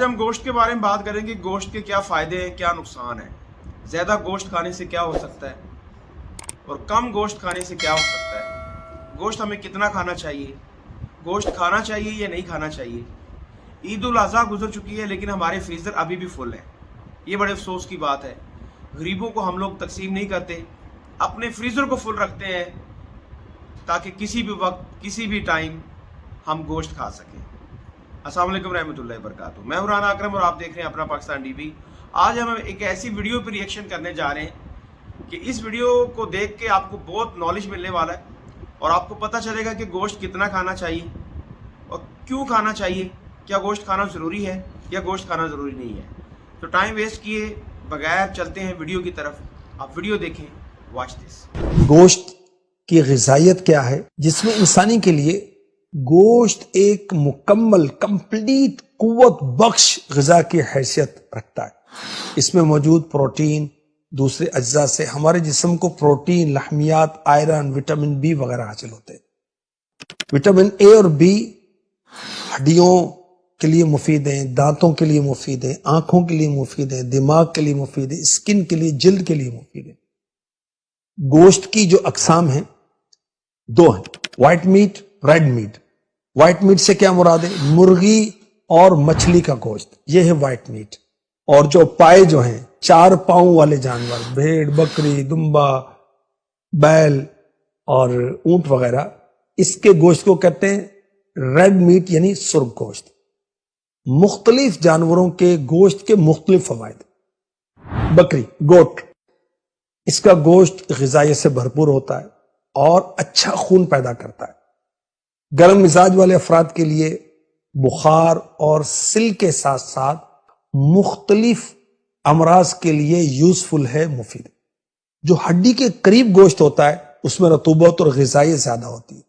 آج ہم گوشت کے بارے میں بات کریں گے. گوشت کے کیا فائدے ہیں, کیا نقصان ہیں, زیادہ گوشت کھانے سے کیا ہو سکتا ہے اور کم گوشت کھانے سے کیا ہو سکتا ہے, گوشت ہمیں کتنا کھانا چاہیے, گوشت کھانا چاہیے یا نہیں کھانا چاہیے. عید الاضحیٰ گزر چکی ہے لیکن ہمارے فریزر ابھی بھی فل ہیں. یہ بڑے افسوس کی بات ہے. غریبوں کو ہم لوگ تقسیم نہیں کرتے, اپنے فریزر کو فل رکھتے ہیں تاکہ کسی بھی وقت کسی بھی ٹائم ہم گوشت کھا سکیں. السلام علیکم رحمۃ اللہ وبرکاتہ. میں ہوں رانا اکرم اور آپ دیکھ رہے ہیں اپنا پاکستان ٹی وی. آج ہم ایک ایسی ویڈیو پہ ریئیکشن کرنے جا رہے ہیں کہ اس ویڈیو کو دیکھ کے آپ کو بہت نالج ملنے والا ہے اور آپ کو پتہ چلے گا کہ گوشت کتنا کھانا چاہیے اور کیوں کھانا چاہیے, کیا گوشت کھانا ضروری ہے یا گوشت کھانا ضروری نہیں ہے. تو ٹائم ویسٹ کیے بغیر چلتے ہیں ویڈیو کی طرف. آپ ویڈیو دیکھیں, واچ دس. گوشت کی غذائیت کیا ہے جس میں انسانی کے لیے گوشت ایک مکمل کمپلیٹ قوت بخش غذا کی حیثیت رکھتا ہے. اس میں موجود پروٹین دوسرے اجزاء سے ہمارے جسم کو پروٹین, لحمیات, آئرن, وٹامن بی وغیرہ حاصل ہوتے ہیں. وٹامن اے اور بی ہڈیوں کے لیے مفید ہیں, دانتوں کے لیے مفید ہیں, آنکھوں کے لیے مفید ہیں, دماغ کے لیے مفید ہیں, اسکن کے لیے, جلد کے لیے مفید ہیں. گوشت کی جو اقسام ہیں دو ہیں, white meat, red meat. White meat سے کیا مراد ہے؟ مرغی اور مچھلی کا گوشت, یہ ہے وائٹ میٹ. اور جو پائے جو ہیں 4 پاؤں والے جانور, بھیڑ, بکری, دمبا, بیل اور اونٹ وغیرہ, اس کے گوشت کو کہتے ہیں ریڈ میٹ یعنی سرخ گوشت. مختلف جانوروں کے گوشت کے مختلف فوائد. بکری, گوٹ, اس کا گوشت غذائیت سے بھرپور ہوتا ہے اور اچھا خون پیدا کرتا ہے. گرم مزاج والے افراد کے لیے بخار اور سل کے ساتھ ساتھ مختلف امراض کے لیے یوزفل ہے, مفید. جو ہڈی کے قریب گوشت ہوتا ہے اس میں رطوبت اور غذائیت زیادہ ہوتی ہے,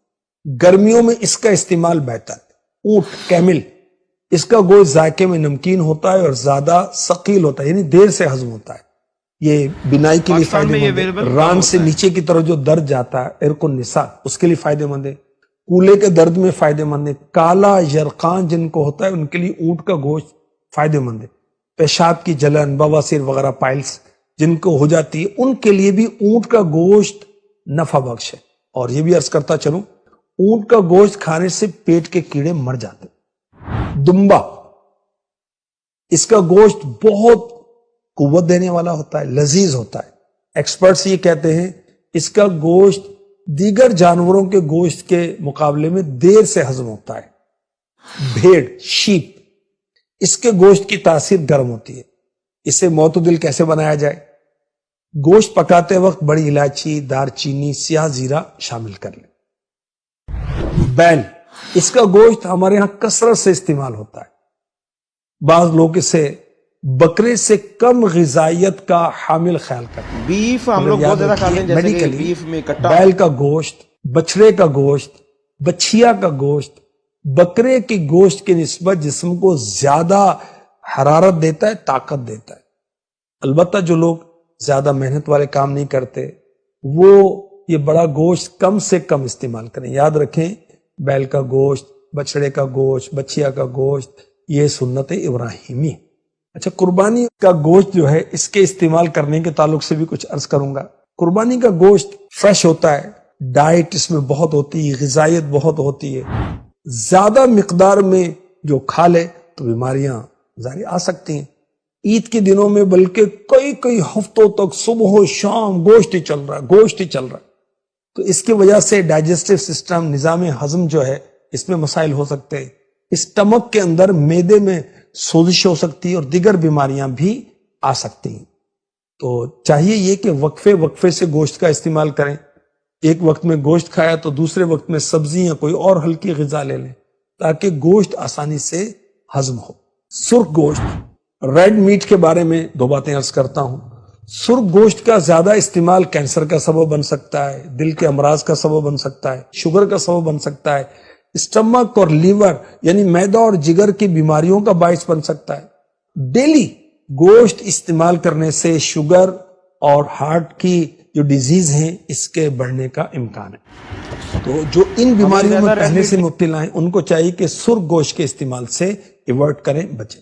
گرمیوں میں اس کا استعمال بہتر ہے. اونٹ, کیمل, اس کا گوشت ذائقے میں نمکین ہوتا ہے اور زیادہ ثقیل ہوتا ہے یعنی دیر سے ہضم ہوتا ہے. یہ بینائی کے لیے فائدہ مند ہے. ران سے نیچے کی طرف جو درد جاتا ہے ارق النساء, اس کے لیے فائدہ مند ہے. کولے کے درد میں فائدہ مند ہے. کالا یرقان جن کو ہوتا ہے ان کے لیے اونٹ کا گوشت فائدہ مند ہے. پیشاب کی جلن, بواسیر وغیرہ, پائلس جن کو ہو جاتی ہے ان کے لیے بھی اونٹ کا گوشت نفع بخش ہے. اور یہ بھی عرض کرتا چلوں, اونٹ کا گوشت کھانے سے پیٹ کے کیڑے مر جاتے. دمبا, اس کا گوشت بہت قوت دینے والا ہوتا ہے, لذیذ ہوتا ہے. ایکسپرٹس یہ کہتے ہیں اس کا گوشت دیگر جانوروں کے گوشت کے مقابلے میں دیر سے ہضم ہوتا ہے. بھیڑ, شیپ, اس کے گوشت کی تاثیر گرم ہوتی ہے. اسے معتدل کیسے بنایا جائے؟ گوشت پکاتے وقت بڑی الائچی, دار چینی, سیاہ زیرہ شامل کر لیں. بیل, اس کا گوشت ہمارے ہاں کثرت سے استعمال ہوتا ہے. بعض لوگ اسے بکرے سے کم غذائیت کا حامل خیال کرتے ہیں. بیف ہم لوگ بہت زیادہ کھاتے ہیں, جیسے کہ بیف میں کٹا, بیل کا گوشت, بچڑے کا گوشت, بچھیا کا گوشت بکرے کی گوشت کی نسبت جسم کو زیادہ حرارت دیتا ہے, طاقت دیتا ہے. البتہ جو لوگ زیادہ محنت والے کام نہیں کرتے وہ یہ بڑا گوشت کم سے کم استعمال کریں. یاد رکھیں, بیل کا گوشت, بچڑے کا گوشت, بچھیا کا گوشت یہ سنت ابراہیمی ہے. اچھا, قربانی کا گوشت جو ہے اس کے استعمال کرنے کے تعلق سے بھی کچھ عرض کروں گا. قربانی کا گوشت فریش ہوتا ہے, ڈائٹ اس میں بہت ہوتی ہے, غذائیت بہت ہوتی ہے. زیادہ مقدار میں جو کھا لے تو بیماریاں ظاہر آ سکتی ہیں. عید کے دنوں میں بلکہ کئی ہفتوں تک صبح و شام گوشت ہی چل رہا ہے. تو اس کی وجہ سے ڈائجسٹو سسٹم, نظام ہضم جو ہے اس میں مسائل ہو سکتے ہیں. اسٹمک کے اندر معدے میں سوزش ہو سکتی ہے اور دیگر بیماریاں بھی آ سکتی ہیں. تو چاہیے یہ کہ وقفے سے گوشت کا استعمال کریں. ایک وقت میں گوشت کھایا تو دوسرے وقت میں سبزی یا کوئی اور ہلکی غذا لے لیں تاکہ گوشت آسانی سے ہضم ہو. سرخ گوشت, ریڈ میٹ کے بارے میں 2 باتیں عرض کرتا ہوں. سرخ گوشت کا زیادہ استعمال کینسر کا سبب بن سکتا ہے, دل کے امراض کا سبب بن سکتا ہے, شوگر کا سبب بن سکتا ہے, اسٹمک اور لیور یعنی معدہ اور جگر کی بیماریوں کا باعث بن سکتا ہے. ڈیلی گوشت استعمال کرنے سے شوگر اور ہارٹ کی جو ڈیزیز ہیں اس کے بڑھنے کا امکان ہے. تو جو ان بیماریوں میں پہلے سے مبتلا ہیں ان کو چاہیے کہ سرخ گوشت کے استعمال سے ایوائڈ کریں, بچیں.